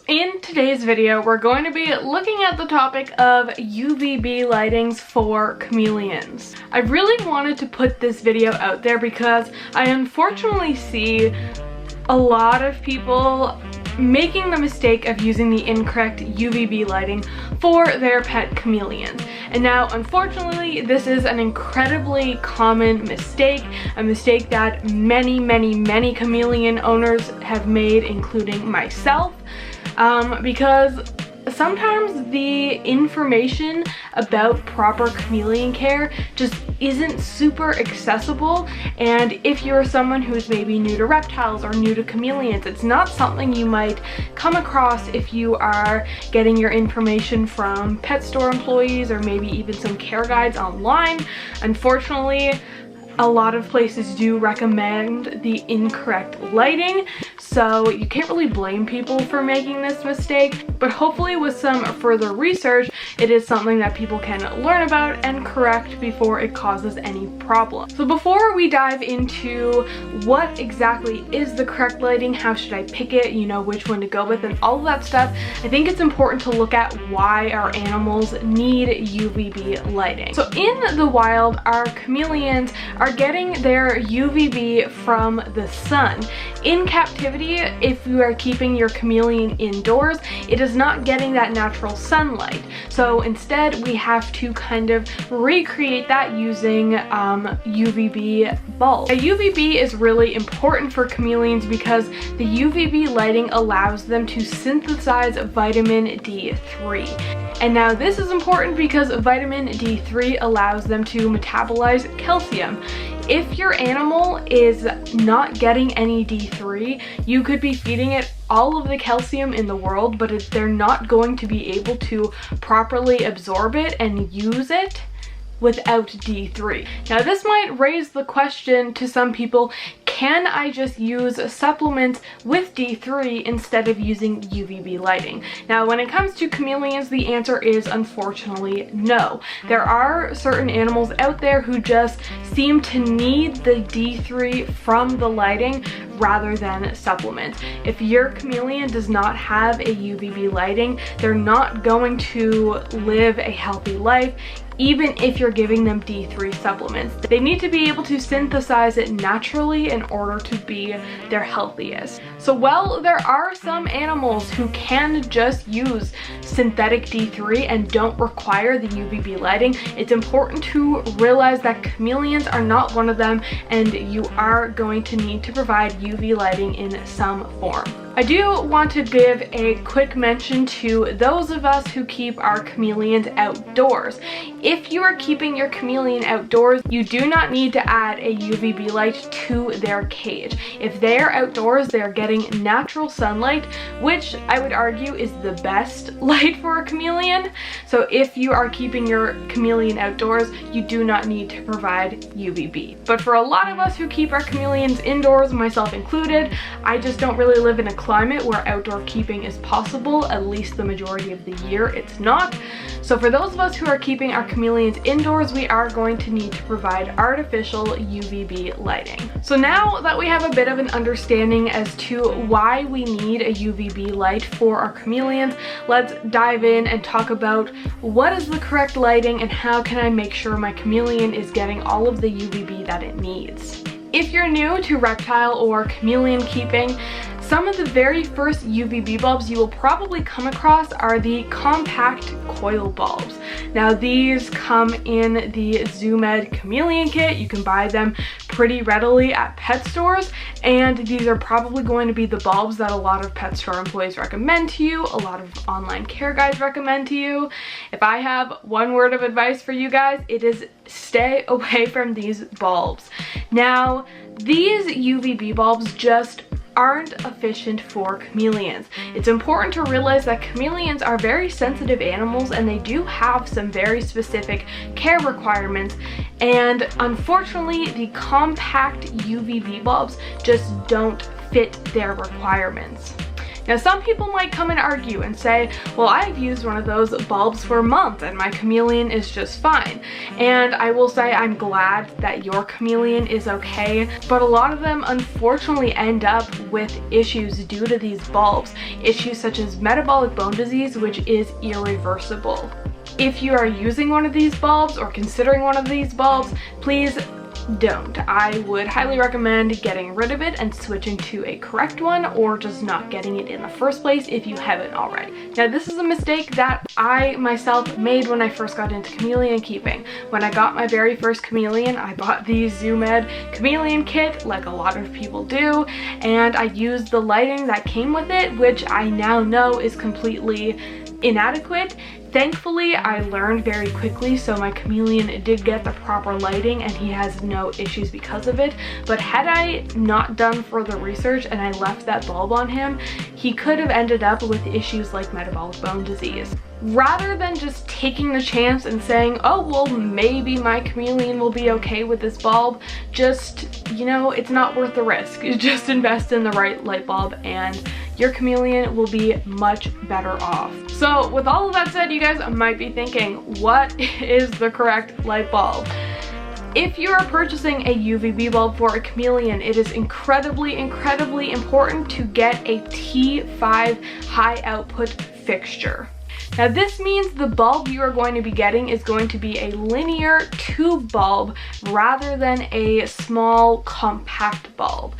In today's video, we're going to be looking at the topic of UVB lightings for chameleons. I really wanted to put this video out there because I unfortunately see a lot of people making the mistake of using the incorrect UVB lighting for their pet chameleons. And now, unfortunately, this is an incredibly common mistake, a mistake that many chameleon owners have made, including myself, because sometimes the information about proper chameleon care just isn't super accessible, and if you're someone who's maybe new to reptiles or new to chameleons, it's not something you might come across if you are getting your information from pet store employees or maybe even some care guides online. Unfortunately, a lot of places do recommend the incorrect lighting, so you can't really blame people for making this mistake, but hopefully with some further research, it is something that people can learn about and correct before it causes any problem. So before we dive into what exactly is the correct lighting, how should I pick it, you know, which one to go with, and all of that stuff, I think it's important to look at why our animals need UVB lighting. So in the wild, our chameleons are getting their UVB from the sun. In captivity, if you are keeping your chameleon indoors, it is not getting that natural sunlight. So instead, we have to kind of recreate that using UVB bulbs. A UVB is really important for chameleons because the UVB lighting allows them to synthesize vitamin D3. And now this is important because vitamin D3 allows them to metabolize calcium. If your animal is not getting any D3, you could be feeding it all of the calcium in the world, but they're not going to be able to properly absorb it and use it without D3. Now this might raise the question to some people, can I just use supplements with D3 instead of using UVB lighting? Now when it comes to chameleons, the answer is unfortunately no. There are certain animals out there who just seem to need the D3 from the lighting rather than supplements. If your chameleon does not have a UVB lighting, they're not going to live a healthy life, even if you're giving them D3 supplements. They need to be able to synthesize it naturally in order to be their healthiest. So while there are some animals who can just use synthetic D3 and don't require the UVB lighting, it's important to realize that chameleons are not one of them, and you are going to need to provide UV lighting in some form. I do want to give a quick mention to those of us who keep our chameleons outdoors. If you are keeping your chameleon outdoors, you do not need to add a UVB light to their cage. If they are outdoors, they are getting natural sunlight, which I would argue is the best light for a chameleon. So if you are keeping your chameleon outdoors, you do not need to provide UVB. But for a lot of us who keep our chameleons indoors, myself included, I just don't really live in a climate where outdoor keeping is possible. At least the majority of the year it's not. So for those of us who are keeping our chameleons indoors, we are going to need to provide artificial UVB lighting. So now that we have a bit of an understanding as to why we need a UVB light for our chameleons, let's dive in and talk about what is the correct lighting and how can I make sure my chameleon is getting all of the UVB that it needs. If you're new to reptile or chameleon keeping, some of the very first UVB bulbs you will probably come across are the compact coil bulbs. Now these come in the Zoo Med chameleon kit. You can buy them pretty readily at pet stores, and these are probably going to be the bulbs that a lot of pet store employees recommend to you, a lot of online care guides recommend to you. If I have one word of advice for you guys, it is stay away from these bulbs. Now these UVB bulbs just aren't efficient for chameleons. It's important to realize that chameleons are very sensitive animals and they do have some very specific care requirements, and unfortunately the compact UVB bulbs just don't fit their requirements. Now some people might come and argue and say, well, I've used one of those bulbs for a month and my Chameleon is just fine. And I will say I'm glad that your Chameleon is okay, but a lot of them unfortunately end up with issues due to these bulbs. Issues such as metabolic bone disease, which is irreversible. If you are using one of these bulbs or considering one of these bulbs, please don't. I would highly recommend getting rid of it and switching to a correct one, or just not getting it in the first place if you haven't already. Now this is a mistake that I myself made when I first got into chameleon keeping. When I got my very first chameleon, I bought the ZooMed chameleon kit like a lot of people do, and I used the lighting that came with it, which I now know is completely inadequate. Thankfully, I learned very quickly, so my chameleon did get the proper lighting and he has no issues because of it. But had I not done further research and I left that bulb on him, he could have ended up with issues like metabolic bone disease. Rather than just taking the chance and saying, oh, well, maybe my chameleon will be okay with this bulb, just, you know, it's not worth the risk. Just invest in the right light bulb and your chameleon will be much better off. So with all of that said, you guys might be thinking, what is the correct light bulb? If you are purchasing a UVB bulb for a chameleon, it is incredibly important to get a T5 high output fixture. Now this means the bulb you are going to be getting is going to be a linear tube bulb rather than a small compact bulb.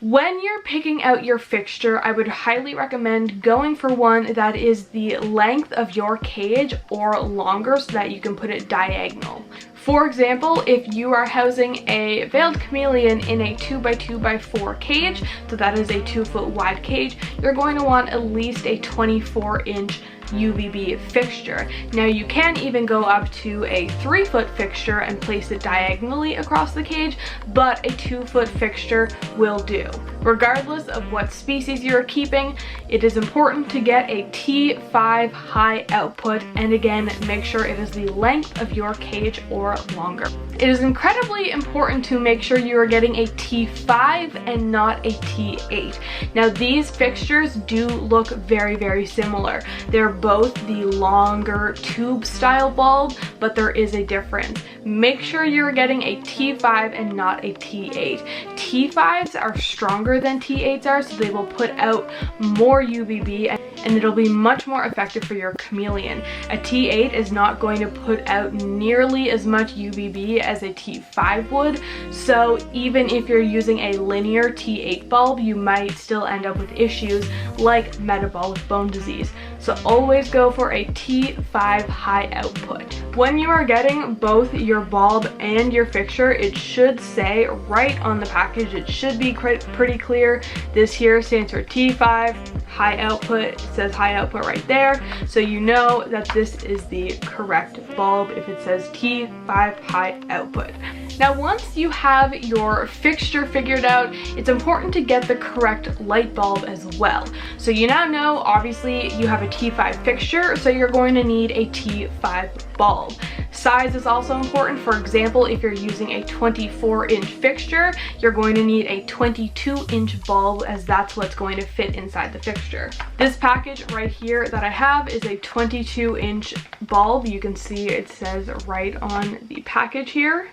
When you're picking out your fixture, I would highly recommend going for one that is the length of your cage or longer so that you can put it diagonal. For example, if you are housing a veiled chameleon in a 2x2x4 cage, so that is a 2-foot wide cage, you're going to want at least a 24-inch UVB fixture. Now you can even go up to a 3-foot fixture and place it diagonally across the cage, but a 2-foot fixture will do. Regardless of what species you're keeping, it is important to get a T5 high output, and again, make sure it is the length of your cage or longer. It is incredibly important to make sure you are getting a T5 and not a T8. Now these fixtures do look very similar. They're both the longer tube style bulb, but there is a difference. Make sure you're getting a T5 and not a T8. T5s are stronger than T8s are, so they will put out more UVB and it'll be much more effective for your chameleon. A T8 is not going to put out nearly as much UVB as a T5 would, so even if you're using a linear T8 bulb, you might still end up with issues like metabolic bone disease. So always go for a T5 high output. When you are getting both your bulb and your fixture, it should say right on the package, it should be pretty clear. This here stands for T5 high output. It says high output right there, so you know that this is the correct bulb if it says T5 high output. Now once you have your fixture figured out, it's important to get the correct light bulb as well. So you now know, obviously you have a T5 fixture, so you're going to need a T5 bulb. Size is also important. For example, if you're using a 24-inch fixture, you're going to need a 22-inch bulb, as that's what's going to fit inside the fixture. This package right here that I have is a 22-inch bulb. You can see it says right on the package here.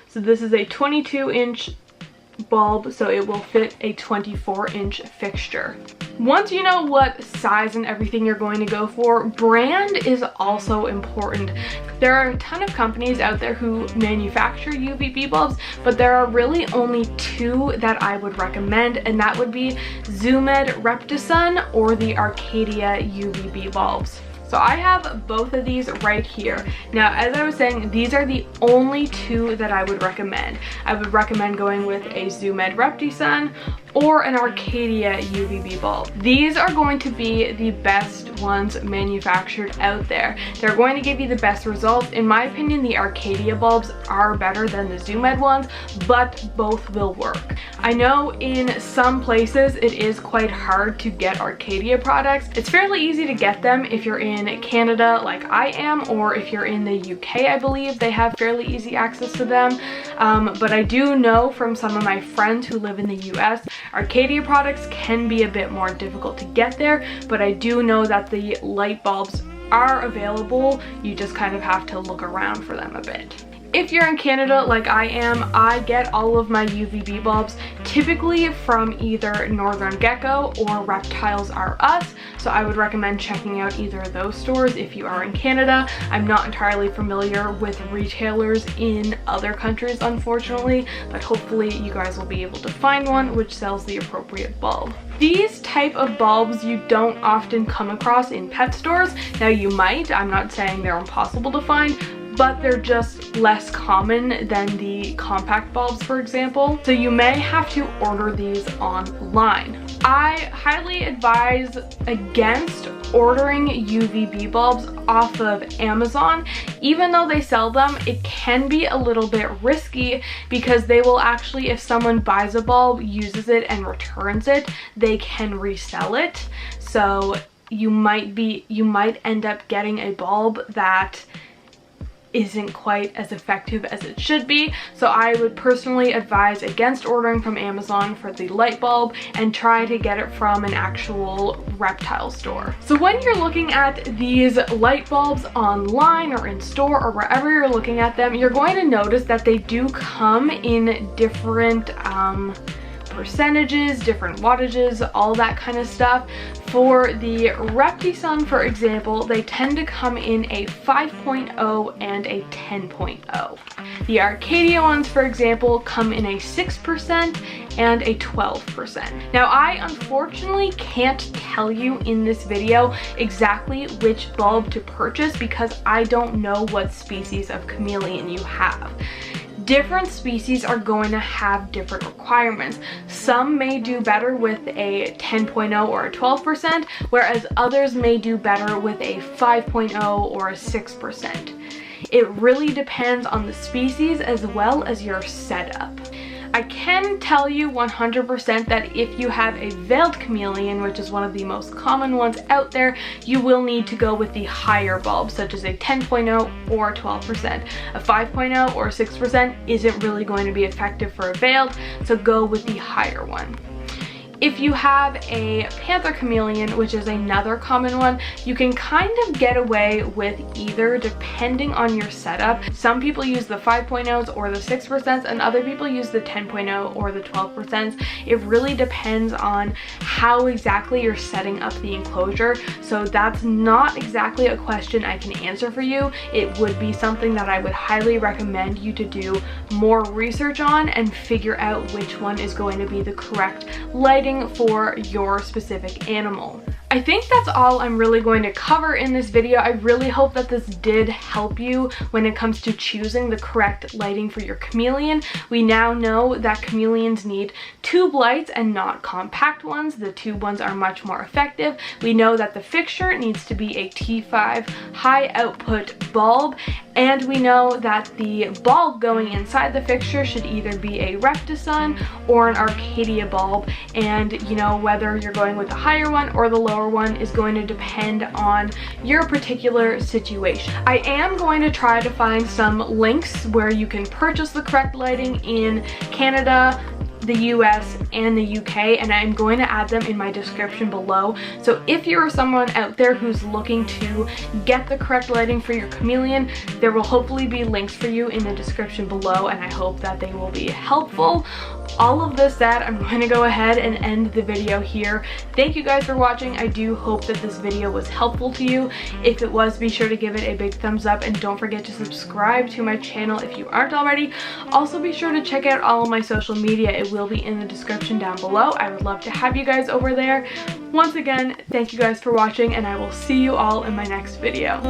So this is a 22-inch bulb, so it will fit a 24-inch fixture. Once you know what size and everything you're going to go for, brand is also important. There are a ton of companies out there who manufacture UVB bulbs, but there are really only two that I would recommend, and that would be ZooMed Reptisun or the Arcadia UVB bulbs. So I have both of these right here. Now, as I was saying, these are the only two that I would recommend. I would recommend going with a ZooMed Reptisun or an Arcadia UVB bulb. These are going to be the best ones manufactured out there. They're going to give you the best results. In my opinion, the Arcadia bulbs are better than the ZooMed ones, but both will work. I know in some places it is quite hard to get Arcadia products. It's fairly easy to get them if you're in Canada like I am, or if you're in the UK, I believe they have fairly easy access to them. But I do know from some of my friends who live in the US Arcadia products can be a bit more difficult to get there, but I do know that the light bulbs are available. You just kind of have to look around for them a bit. If you're in Canada like I am, I get all of my UVB bulbs typically from either Northern Gecko or Reptiles R Us, so I would recommend checking out either of those stores if you are in Canada. I'm not entirely familiar with retailers in other countries, unfortunately, but hopefully you guys will be able to find one which sells the appropriate bulb. These type of bulbs you don't often come across in pet stores. Now you might, I'm not saying they're impossible to find, but they're just less common than the compact bulbs, for example. So you may have to order these online. I highly advise against ordering UVB bulbs off of Amazon. Even though they sell them, it can be a little bit risky because they will actually, if someone buys a bulb, uses it and returns it, they can resell it. So you might end up getting a bulb that isn't quite as effective as it should be. So I would personally advise against ordering from Amazon for the light bulb and try to get it from an actual reptile store. So when you're looking at these light bulbs online or in store or wherever you're looking at them, you're going to notice that they do come in different percentages, different wattages, all that kind of stuff. For the Reptisun, for example, they tend to come in a 5.0 and a 10.0. The Arcadia ones, for example, come in a 6% and a 12%. Now, I unfortunately can't tell you in this video exactly which bulb to purchase because I don't know what species of chameleon you have. Different species are going to have different requirements. Some may do better with a 10.0 or a 12%, whereas others may do better with a 5.0 or a 6%. It really depends on the species as well as your setup. I can tell you 100% that if you have a veiled chameleon, which is one of the most common ones out there, you will need to go with the higher bulbs, such as a 10.0 or 12%. A 5.0 or 6% isn't really going to be effective for a veiled, so go with the higher one. If you have a panther chameleon, which is another common one, you can kind of get away with either depending on your setup. Some people use the 5.0s or the 6% and other people use the 10.0 or the 12%. It really depends on how exactly you're setting up the enclosure. So that's not exactly a question I can answer for you. It would be something that I would highly recommend you to do more research on and figure out which one is going to be the correct lighting for your specific animal. I think that's all I'm really going to cover in this video. I really hope that this did help you when it comes to choosing the correct lighting for your chameleon. We now know that chameleons need tube lights and not compact ones. The tube ones are much more effective. We know that the fixture needs to be a T5 high output bulb, and we know that the bulb going inside the fixture should either be a Reptisun or an Arcadia bulb, and you know, whether you're going with the higher one or the lower one is going to depend on your particular situation. I am going to try to find some links where you can purchase the correct lighting in Canada, the US, and the UK, and I'm going to add them in my description below. So if you're someone out there who's looking to get the correct lighting for your chameleon, there will hopefully be links for you in the description below, and I hope that they will be helpful. All of this said, I'm going to go ahead and end the video here. Thank you guys for watching. I do hope that this video was helpful to you. If it was, be sure to give it a big thumbs up, and don't forget to subscribe to my channel if you aren't already. Also, be sure to check out all of my social media. It will be in the description down below. I would love to have you guys over there. Once again, thank you guys for watching, and I will see you all in my next video.